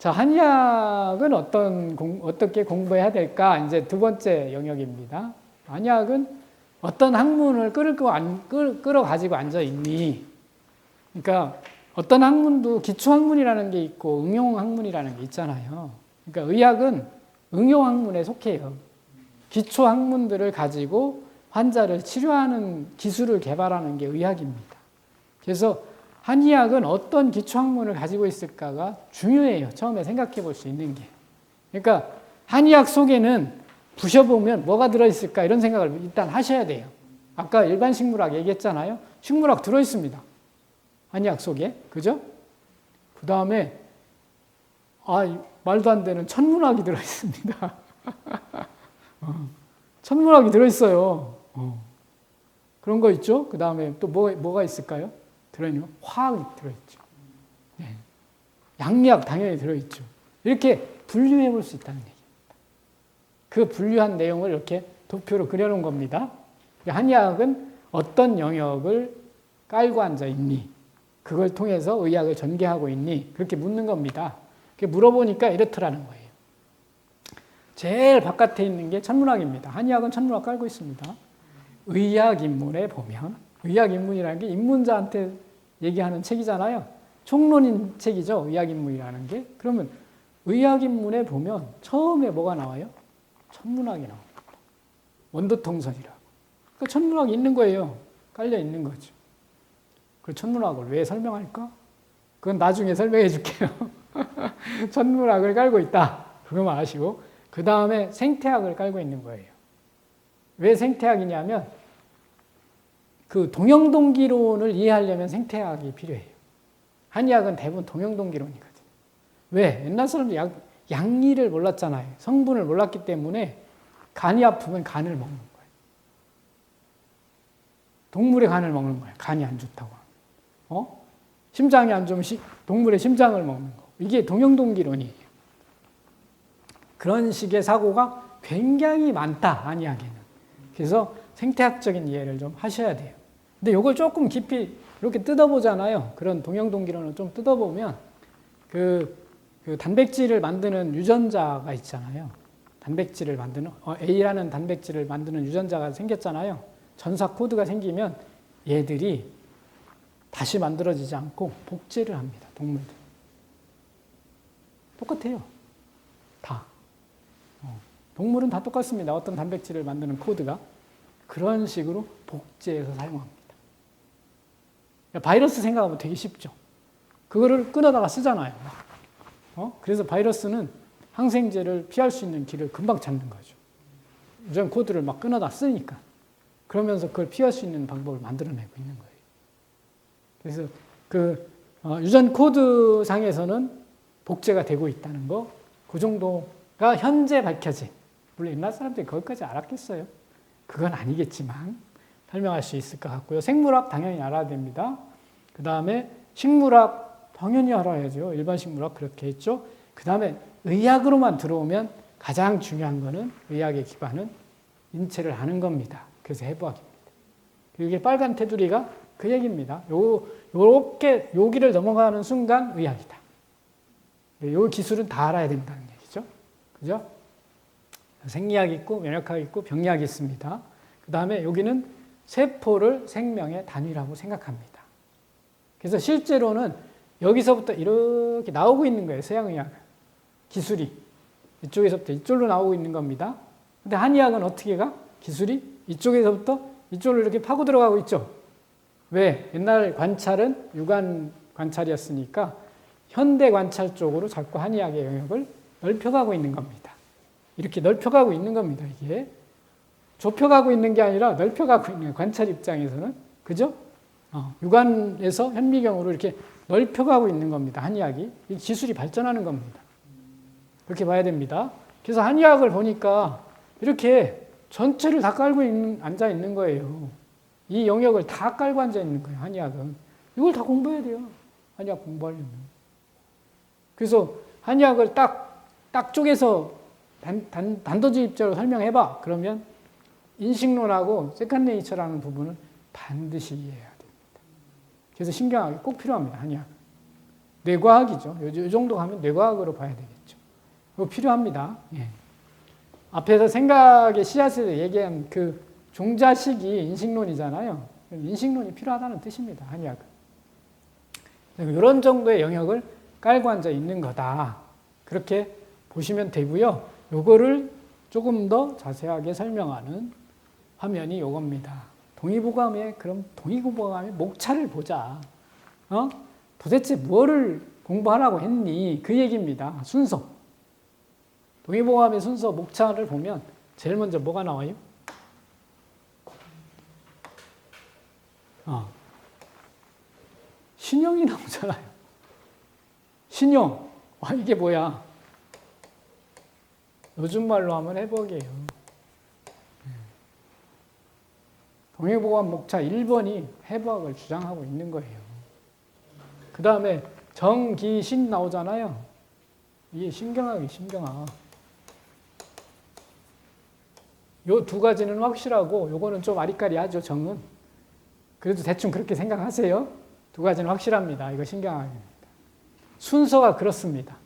자, 한의학은 어떻게 공부해야 될까? 이제 두 번째 영역입니다. 한의학은 어떤 학문을 끌어가지고 앉아 있니? 그러니까 어떤 학문도 기초학문이라는 게 있고 응용학문이라는 게 있잖아요. 그러니까 의학은 응용학문에 속해요. 기초학문들을 가지고 환자를 치료하는 기술을 개발하는 게 의학입니다. 그래서 한의학은 어떤 기초학문을 가지고 있을까가 중요해요. 처음에 생각해 볼 수 있는 게. 그러니까 한의학 속에는 부셔보면 뭐가 들어있을까 이런 생각을 일단 하셔야 돼요. 아까 일반 식물학 얘기했잖아요. 식물학 들어있습니다. 한의학 속에. 그죠? 그 다음에 말도 안 되는 천문학이 들어있습니다. 천문학이 들어있어요. 그런 거 있죠? 그 다음에 또 뭐가 있을까요? 들어있는 화학이 들어있죠. 네. 양리학 당연히 들어있죠. 이렇게 분류해 볼 수 있다는 얘기입니다. 그 분류한 내용을 이렇게 도표로 그려놓은 겁니다. 한의학은 어떤 영역을 깔고 앉아 있니? 그걸 통해서 의학을 전개하고 있니? 그렇게 묻는 겁니다. 물어보니까 이렇더라는 거예요. 제일 바깥에 있는 게 천문학입니다. 한의학은 천문학 깔고 있습니다. 의학인문에 보면, 의학인문이라는 게 입문자한테 얘기하는 책이잖아요. 총론인 책이죠. 의학인문이라는 게. 그러면 의학인문에 보면 처음에 뭐가 나와요? 천문학이 나옵니다. 원도통설이라고. 그러니까 천문학이 있는 거예요. 깔려 있는 거죠. 그 천문학을 왜 설명할까? 그건 나중에 설명해 줄게요. 천문학을 깔고 있다. 그거만 아시고. 그 다음에 생태학을 깔고 있는 거예요. 왜 생태학이냐면 그 동형동기론을 이해하려면 생태학이 필요해요. 한의학은 대부분 동형동기론이거든요. 왜? 옛날 사람들이 양리를 몰랐잖아요. 성분을 몰랐기 때문에 간이 아프면 간을 먹는 거예요. 동물의 간을 먹는 거예요. 간이 안 좋다고. 심장이 안 좋으면 동물의 심장을 먹는 거. 이게 동형동기론이에요. 그런 식의 사고가 굉장히 많다, 한의학에는. 그래서 생태학적인 이해를 좀 하셔야 돼요. 근데 이걸 조금 깊이 이렇게 뜯어보잖아요. 그런 동형동기론을 좀 뜯어보면 그 단백질을 만드는 유전자가 있잖아요. 단백질을 만드는 A라는 단백질을 만드는 유전자가 생겼잖아요. 전사 코드가 생기면 얘들이 다시 만들어지지 않고 복제를 합니다. 동물들. 똑같아요. 다. 동물은 다 똑같습니다. 어떤 단백질을 만드는 코드가. 그런 식으로 복제해서 사용합니다. 바이러스 생각하면 되게 쉽죠. 그거를 끊어다가 쓰잖아요. 그래서 바이러스는 항생제를 피할 수 있는 길을 금방 찾는 거죠. 유전 코드를 막 끊어다 쓰니까. 그러면서 그걸 피할 수 있는 방법을 만들어내고 있는 거예요. 그래서 그 유전 코드 상에서는 복제가 되고 있다는 거, 그 정도가 현재 밝혀진. 물론 옛날 사람들이 거기까지 알았겠어요. 그건 아니겠지만 설명할 수 있을 것 같고요. 생물학 당연히 알아야 됩니다. 그 다음에 식물학 당연히 알아야죠. 일반 식물학 그렇게 했죠. 그 다음에 의학으로만 들어오면 가장 중요한 거는 의학의 기반은 인체를 아는 겁니다. 그래서 해부학입니다. 이게 빨간 테두리가 그 얘기입니다. 요렇게 여기를 넘어가는 순간 의학이다. 요 기술은 다 알아야 된다는 얘기죠. 그죠? 생리학이 있고 면역학이 있고 병리학이 있습니다. 그 다음에 여기는 세포를 생명의 단위라고 생각합니다. 그래서 실제로는 여기서부터 이렇게 나오고 있는 거예요. 서양의학은. 기술이. 이쪽에서부터 이쪽으로 나오고 있는 겁니다. 근데 한의학은 어떻게 가? 기술이 이쪽에서부터 이쪽으로 이렇게 파고 들어가고 있죠. 왜? 옛날 관찰은 육안 관찰이었으니까 현대 관찰 쪽으로 자꾸 한의학의 영역을 넓혀가고 있는 겁니다. 이렇게 넓혀가고 있는 겁니다. 이게 좁혀가고 있는 게 아니라 넓혀가고 있는 거예요. 관찰 입장에서는. 그죠? 육안에서 현미경으로 이렇게 넓혀가고 있는 겁니다. 한의학이. 이 기술이 발전하는 겁니다. 그렇게 봐야 됩니다. 그래서 한의학을 보니까 이렇게 전체를 다 깔고 앉아 있는 거예요. 이 영역을 다 깔고 앉아 있는 거예요. 한의학은. 이걸 다 공부해야 돼요. 한의학 공부하려면. 그래서 한의학을 딱 쪼개서 단도직입적으로 설명해봐. 그러면 인식론하고 세컨네이처라는 부분을 반드시 이해해야 됩니다. 그래서 신경학이 꼭 필요합니다. 한의학. 뇌과학이죠. 이 정도 가면 뇌과학으로 봐야 되겠죠. 이거 필요합니다. 예. 앞에서 생각의 씨앗을 얘기한 그 종자식이 인식론이잖아요. 인식론이 필요하다는 뜻입니다. 한의학은. 이런 정도의 영역을 깔고 앉아 있는 거다. 그렇게 보시면 되고요. 요거를 조금 더 자세하게 설명하는 화면이 요겁니다. 동의보감의 목차를 보자. 도대체 뭐를 공부하라고 했니? 그 얘기입니다. 순서. 동의보감의 순서 목차를 보면 제일 먼저 뭐가 나와요? 신형이 나오잖아요. 신형. 이게 뭐야? 요즘 말로 하면 해법이에요. 동의보감 목차 1번이 해부학을 주장하고 있는 거예요. 그 다음에 정기신 나오잖아요. 이게 신경학이 신경학. 요 두 가지는 확실하고 요거는 좀 아리까리하죠. 정은. 그래도 대충 그렇게 생각하세요. 두 가지는 확실합니다. 이거 신경학입니다. 순서가 그렇습니다.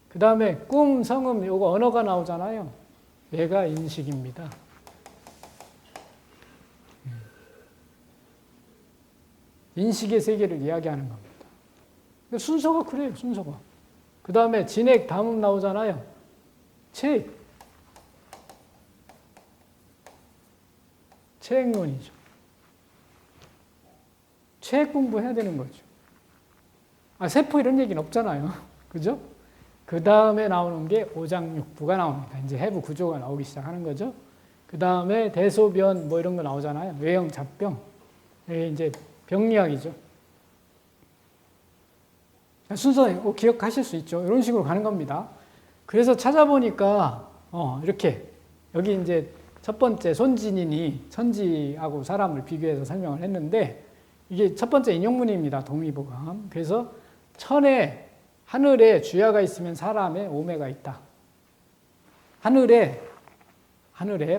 그 다음에 꿈, 성음, 요거 언어가 나오잖아요. 얘가 인식입니다. 인식의 세계를 이야기하는 겁니다. 순서가 그래요, 순서가. 그 다음에 진액, 담음 나오잖아요. 체액론이죠. 체액 공부해야 되는 거죠. 세포 이런 얘기는 없잖아요. 그죠? 그 다음에 나오는 게 오장육부가 나옵니다. 이제 해부 구조가 나오기 시작하는 거죠. 그 다음에 대소변 뭐 이런 거 나오잖아요. 외형 잡병. 이제 병리학이죠. 순서 기억하실 수 있죠. 이런 식으로 가는 겁니다. 그래서 찾아보니까 이렇게 여기 이제 첫 번째 손진인이 천지하고 사람을 비교해서 설명을 했는데 이게 첫 번째 인용문입니다. 동의보감. 그래서 천에 하늘에 주야가 있으면 사람에 오매가 있다. 하늘에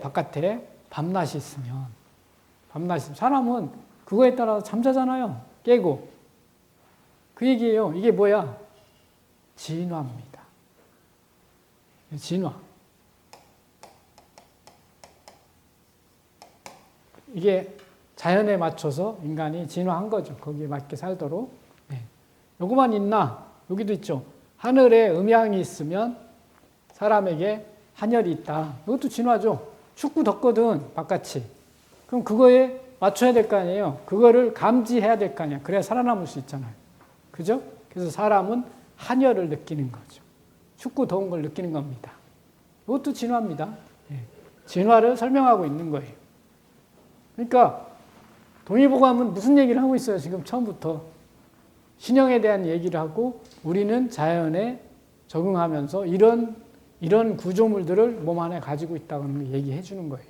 바깥에 밤낮이 있으면 사람은 그거에 따라서 잠자잖아요. 깨고. 그 얘기예요. 이게 뭐야? 진화입니다. 진화. 이게 자연에 맞춰서 인간이 진화한 거죠. 거기에 맞게 살도록. 요거만 있나? 여기도 있죠. 하늘에 음양이 있으면 사람에게 한열이 있다. 이것도 진화죠. 춥고 덥거든, 바깥이. 그럼 그거에 맞춰야 될 거 아니에요. 그거를 감지해야 될 거 아니야. 그래야 살아남을 수 있잖아요. 그죠? 그래서 사람은 한열을 느끼는 거죠. 춥고 더운 걸 느끼는 겁니다. 이것도 진화입니다. 진화를 설명하고 있는 거예요. 그러니까 동의보감은 무슨 얘기를 하고 있어요? 지금 처음부터. 신형에 대한 얘기를 하고 우리는 자연에 적응하면서 이런 구조물들을 몸 안에 가지고 있다고 얘기해 주는 거예요.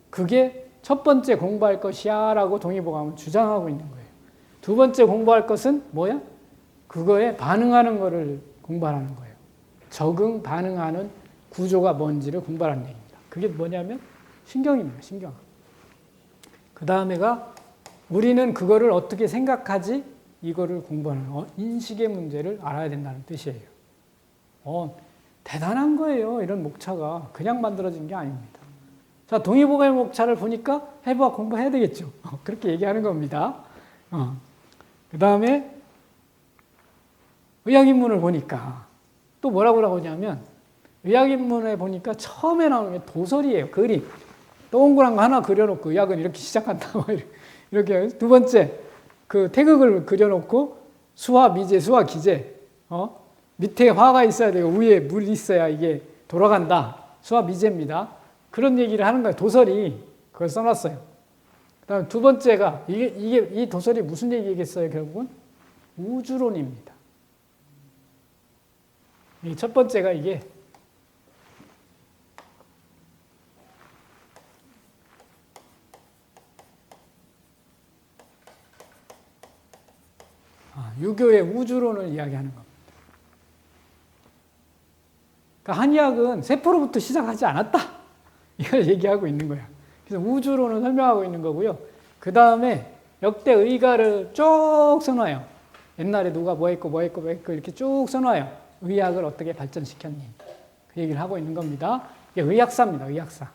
그게 첫 번째 공부할 것이야 라고 동의보감은 주장하고 있는 거예요. 두 번째 공부할 것은 뭐야? 그거에 반응하는 거를 공부하는 거예요. 적응, 반응하는 구조가 뭔지를 공부하는 얘기입니다. 그게 뭐냐면 신경입니다. 신경. 그 다음에가 우리는 그거를 어떻게 생각하지? 이거를 공부하는 인식의 문제를 알아야 된다는 뜻이에요. 대단한 거예요. 이런 목차가 그냥 만들어진 게 아닙니다. 자, 동의보감의 목차를 보니까 해부학 공부해야 되겠죠. 그렇게 얘기하는 겁니다. 그 다음에 의학인문을 보니까 또 뭐라고 나오냐면 의학인문에 보니까 처음에 나오는 게 도설이에요. 그림. 동그란 거 하나 그려놓고 의학은 이렇게 시작한다. 이렇게 두 번째 그 태극을 그려놓고 수화, 미제, 수화, 기제. 밑에 화가 있어야 되고 위에 물이 있어야 이게 돌아간다. 수화, 미제입니다. 그런 얘기를 하는 거예요. 도설이 그걸 써놨어요. 그다음 두 번째가 이 도설이 무슨 얘기겠어요? 결국은 우주론입니다. 첫 번째가 이게 유교의 우주론을 이야기하는 겁니다. 그러니까 한의학은 세포로부터 시작하지 않았다. 이걸 얘기하고 있는 거야. 그래서 우주론을 설명하고 있는 거고요. 그 다음에 역대 의가를 쭉 써놔요. 옛날에 누가 뭐 했고 뭐 했고 뭐 했고 이렇게 쭉 써놔요. 의학을 어떻게 발전시켰니? 그 얘기를 하고 있는 겁니다. 이게 의학사입니다. 의학사.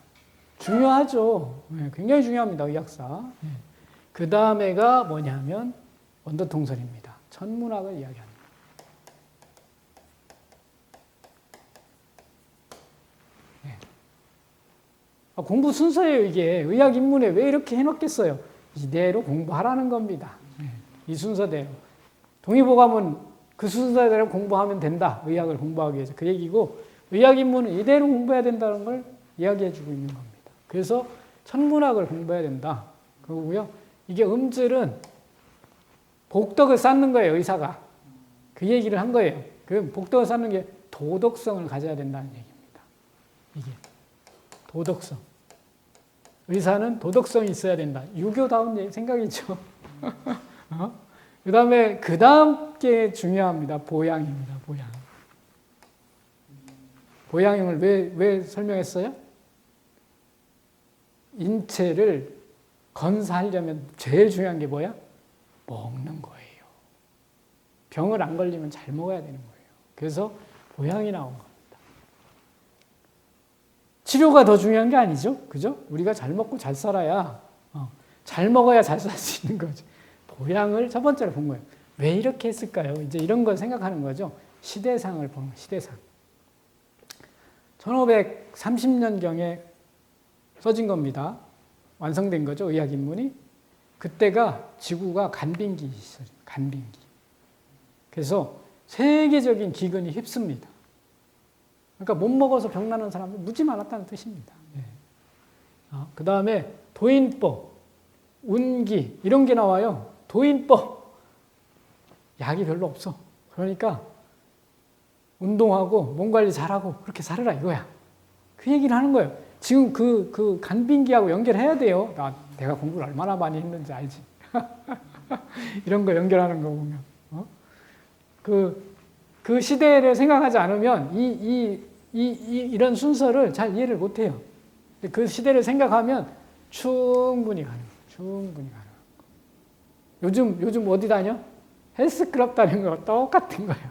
중요하죠. 네, 굉장히 중요합니다. 의학사. 네. 그 다음에가 뭐냐면 원도통설입니다. 천문학을 이야기합니다. 네. 공부 순서예요. 이게 의학 입문에 왜 이렇게 해놓겠어요? 이대로 공부하라는 겁니다. 네. 이 순서대로. 동의보감은 그 순서대로 공부하면 된다. 의학을 공부하기 위해서. 그 얘기고 의학 입문은 이대로 공부해야 된다는 걸 이야기해주고 있는 겁니다. 그래서 천문학을 공부해야 된다. 그거고요. 이게 음질은 복덕을 쌓는 거예요. 의사가. 그 얘기를 한 거예요. 그 복덕을 쌓는 게 도덕성을 가져야 된다는 얘기입니다. 이게 도덕성. 의사는 도덕성이 있어야 된다. 유교다운 생각이죠. 그 다음 게 중요합니다. 보양입니다. 보양. 보양을 왜 설명했어요? 인체를 건사하려면 제일 중요한 게 뭐야? 먹는 거예요. 병을 안 걸리면 잘 먹어야 되는 거예요. 그래서 보양이 나온 겁니다. 치료가 더 중요한 게 아니죠. 그죠? 우리가 잘 먹고 잘 살아야, 잘 먹어야 잘 살 수 있는 거죠. 보양을 첫 번째로 본 거예요. 왜 이렇게 했을까요? 이제 이런 걸 생각하는 거죠. 시대상을 보는 거예요. 시대상. 1530년경에 써진 겁니다. 완성된 거죠. 의학인문이. 그때가 지구가 간빙기 시절, 간빙기. 그래서 세계적인 기근이 휩습니다. 그러니까 못 먹어서 병나는 사람이 무지 많았다는 뜻입니다. 그 다음에 도인법, 운기 이런 게 나와요. 도인법, 약이 별로 없어. 그러니까 운동하고 몸 관리 잘하고 그렇게 살아라 이거야. 그 얘기를 하는 거예요. 지금 그 간빙기하고 연결해야 돼요. 내가 공부를 얼마나 많이 했는지 알지. 이런 거 연결하는 거 보면. 그 시대를 생각하지 않으면 이런 순서를 잘 이해를 못 해요. 그 시대를 생각하면 충분히 가능해요. 충분히 가능해요. 요즘 어디 다녀? 헬스클럽 다니는 거 똑같은 거예요.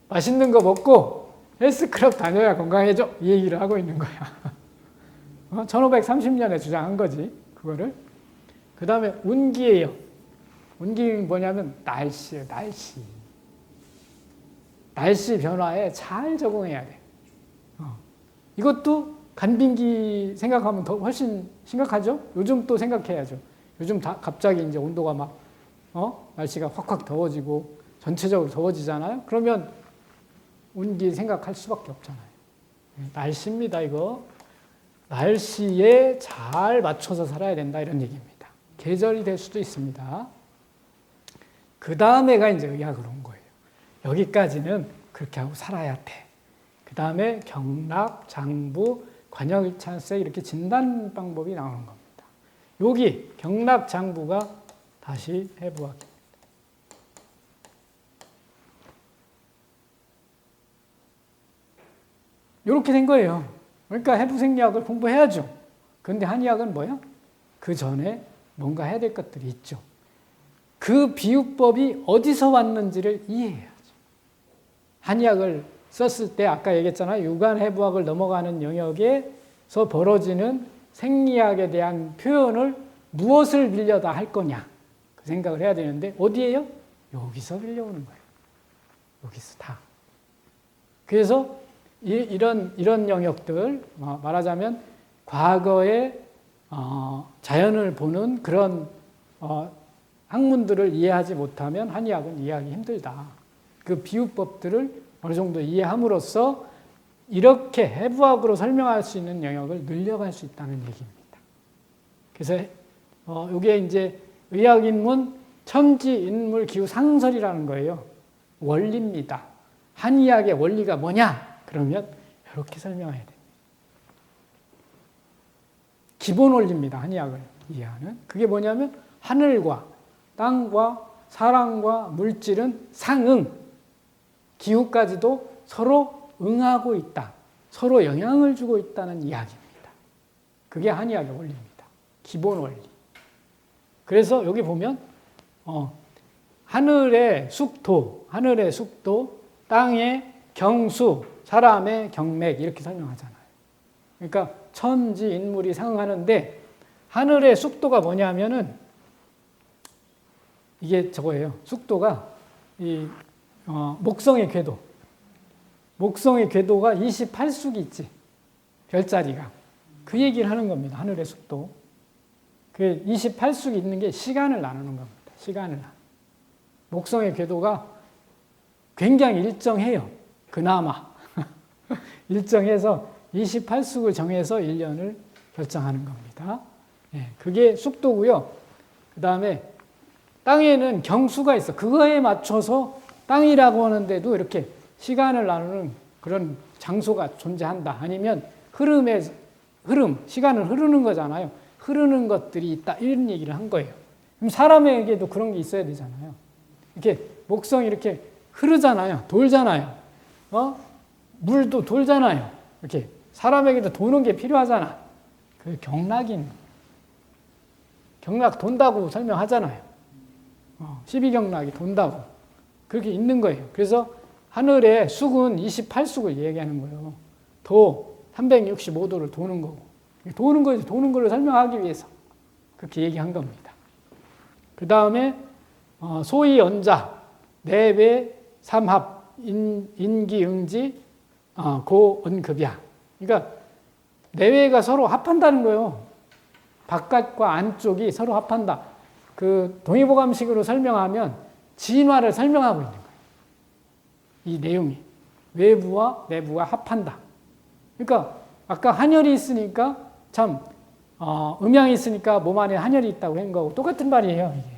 맛있는 거 먹고 헬스클럽 다녀야 건강해져. 이 얘기를 하고 있는 거야. 1530년에 주장한 거지. 그거를. 그 다음에 운기예요. 운기는 뭐냐면 날씨예요. 날씨. 날씨 변화에 잘 적응해야 돼. 이것도 간빙기 생각하면 더 훨씬 심각하죠? 요즘 또 생각해야죠. 요즘 갑자기 이제 온도가 막, 날씨가 확확 더워지고 전체적으로 더워지잖아요? 그러면 운기 생각할 수밖에 없잖아요. 날씨입니다, 이거. 날씨에 잘 맞춰서 살아야 된다, 이런 얘기입니다. 계절이 될 수도 있습니다. 그 다음에가 이제 의학으로 온 거예요. 여기까지는 그렇게 하고 살아야 돼. 그 다음에 경락, 장부, 관역이찬세 이렇게 진단 방법이 나오는 겁니다. 여기 경락, 장부가 다시 해부학입니다. 이렇게 된 거예요. 그러니까 해부생리학을 공부해야죠. 그런데 한의학은 뭐야? 그 전에 뭔가 해야 될 것들이 있죠. 그 비유법이 어디서 왔는지를 이해해야죠. 한의학을 썼을 때 아까 얘기했잖아요. 유관해부학을 넘어가는 영역에서 벌어지는 생리학에 대한 표현을 무엇을 빌려다 할 거냐. 그 생각을 해야 되는데 어디에요? 여기서 빌려오는 거예요. 여기서 다. 그래서 이런 영역들, 말하자면 과거에 자연을 보는 그런 학문들을 이해하지 못하면 한의학은 이해하기 힘들다. 그 비유법들을 어느 정도 이해함으로써 이렇게 해부학으로 설명할 수 있는 영역을 늘려갈 수 있다는 얘기입니다. 그래서 이게 이제 의학인문 천지인물기후상설이라는 거예요. 원리입니다. 한의학의 원리가 뭐냐? 그러면 이렇게 설명해야 됩니다. 기본 원리입니다. 한의학을 이해하는. 그게 뭐냐면 하늘과 땅과 사람과 물질은 상응, 기후까지도 서로 응하고 있다. 서로 영향을 주고 있다는 이야기입니다. 그게 한의학의 원리입니다. 기본 원리. 그래서 여기 보면 하늘의 숙도, 땅의 경수, 사람의 경맥 이렇게 설명하잖아요. 그러니까 천지, 인물이 상응하는데 하늘의 숙도가 뭐냐면은 이게 저거예요. 숙도가 목성의 궤도. 목성의 궤도가 28숙이 있지. 별자리가. 그 얘기를 하는 겁니다. 하늘의 숙도. 그 28숙이 있는 게 시간을 나누는 겁니다. 시간을 나누는. 목성의 궤도가 굉장히 일정해요. 그나마. 일정해서 28숙을 정해서 1년을 결정하는 겁니다. 그게 숙도고요. 그 다음에 땅에는 경수가 있어. 그거에 맞춰서 땅이라고 하는데도 이렇게 시간을 나누는 그런 장소가 존재한다. 아니면 흐름, 시간을 흐르는 거잖아요. 흐르는 것들이 있다. 이런 얘기를 한 거예요. 그럼 사람에게도 그런 게 있어야 되잖아요. 이렇게 목성이 이렇게 흐르잖아요. 돌잖아요. 물도 돌잖아요. 이렇게 사람에게도 도는 게 필요하잖아. 그 경락 돈다고 설명하잖아요. 12경락이 돈다고. 그렇게 있는 거예요. 그래서 하늘의 숙은 28숙을 얘기하는 거예요. 도 365도를 도는 거고. 도는 거지. 도는 걸 설명하기 위해서 그렇게 얘기한 겁니다. 그 다음에 소위 언자, 내배, 삼합, 인기, 응지, 고언급야. 그러니까 내외가 서로 합한다는 거예요. 바깥과 안쪽이 서로 합한다. 그 동의보감식으로 설명하면 진화를 설명하고 있는 거예요. 이 내용이. 외부와 내부가 합한다. 그러니까 아까 한혈이 있으니까 참 음양이 있으니까 몸 안에 한혈이 있다고 한 거고 똑같은 말이에요. 이게.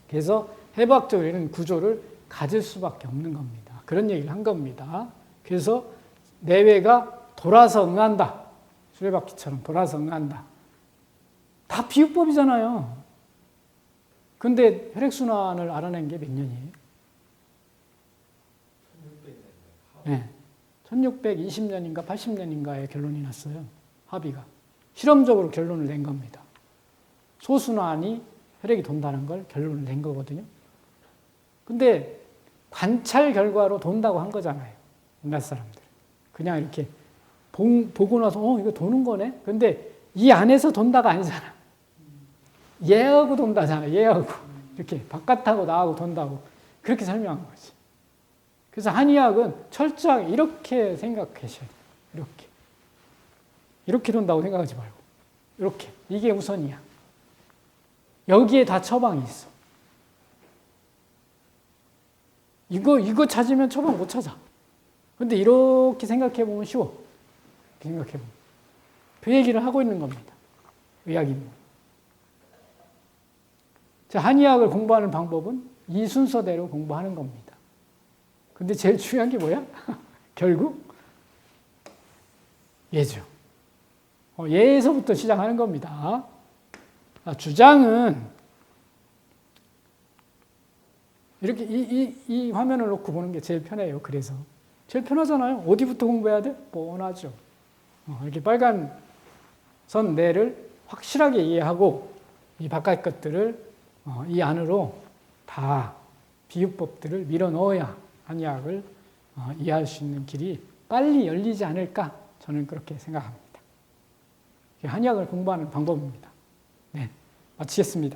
그래서 해부학적으로 이런 구조를 가질 수밖에 없는 겁니다. 그런 얘기를 한 겁니다. 그래서 내외가 돌아서 응한다. 수레바퀴처럼 돌아서 응한다. 다 비유법이잖아요. 근데 혈액순환을 알아낸 게 몇 년이에요? 1620년인가 80년인가에 결론이 났어요. 합의가. 실험적으로 결론을 낸 겁니다. 소순환이 혈액이 돈다는 걸 결론을 낸 거거든요. 근데 관찰 결과로 돈다고 한 거잖아요. 옛날 사람들. 그냥 이렇게 보고 나서 이거 도는 거네? 근데 이 안에서 돈다가 아니잖아. 얘하고 돈다잖아. 얘하고. 이렇게 바깥하고 나하고 돈다고. 그렇게 설명한 거지. 그래서 한의학은 철저하게 이렇게 생각하셔야 돼요. 이렇게 돈다고 생각하지 말고. 이렇게. 이게 우선이야. 여기에 다 처방이 있어. 이거 찾으면 처방 못 찾아. 근데 이렇게 생각해 보면 쉬워. 생각해 보면. 그 얘기를 하고 있는 겁니다. 의학입니다. 자, 한의학을 공부하는 방법은 이 순서대로 공부하는 겁니다. 근데 제일 중요한 게 뭐야? 결국 예죠. 예에서부터 시작하는 겁니다. 주장은 이렇게 이 화면을 놓고 보는 게 제일 편해요. 그래서 제일 편하잖아요. 어디부터 공부해야 돼? 뻔하죠. 이렇게 빨간 선 내를 확실하게 이해하고 이 바깥 것들을 이 안으로 다 비유법들을 밀어 넣어야 한의학을 이해할 수 있는 길이 빨리 열리지 않을까 저는 그렇게 생각합니다. 한의학을 공부하는 방법입니다. 네, 마치겠습니다.